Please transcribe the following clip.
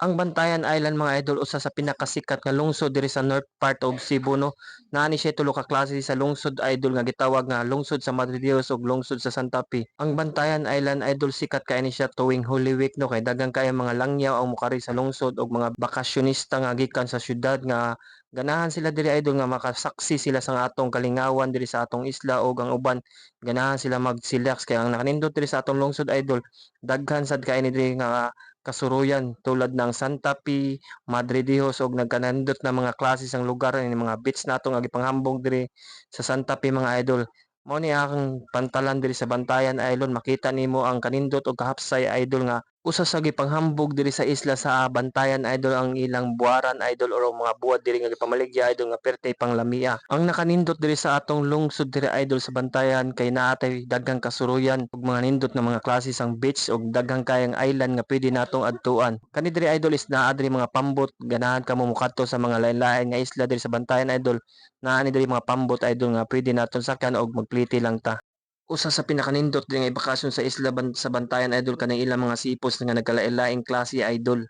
Ang Bantayan Island mga idol usa sa pinakasikat nga lungsod diri sa north part of Cebu no. Naani siya tulo ka klase sa lungsod idol nga gitawag nga lungsod sa Madre Dios ug lungsod sa Santa Fe. Ang Bantayan Island idol sikat kay ni siya tuwing Holy Week no kay daghan kay mga langyaw ang mokari sa lungsod ug mga bakasyonista nga gikan sa syudad nga ganahan sila diri idol nga makasaksi sila sa atong kalingawan diri sa atong isla ug ang uban ganahan sila mag-chillax kay ang nakanindot diri sa atong lungsod idol daghan sad kay ni diri nga kasuruyan tulad ng Santa Fe, Madre Dios ug nagkanindot na mga klase sang lugar ini mga beach nato nga gipanghambog diri sa Santa Fe mga idol. Mao ni akong pantalan diri sa Bantayan Island makita nimo ang kanindot ug kahapsay idol nga usa sa gipanghambog diri sa isla sa Bantayan idol ang ilang buwaran idol or mga buwad diri nga gipamaligya idol nga pertay panglamia. Ang nakanindot diri sa atong lungsod diri idol sa Bantayan kay naatay daghang kasuruyan ug mga nindot nga mga klase sang beach ug daghang kayang island nga pwede natong adtuan. Kani diri idol is naa diri mga pambot ganahan kamo mokadto sa mga lain-lain nga isla diri sa Bantayan idol. Naa ni diri mga pambot idol nga pwede naton sakyan og magpliti lang ta. Usa sa pinakanindot diri nga ibakasyon sa isla sa Bantayan idol kanang ilang mga sipos nga nagkalain-laing klase idol.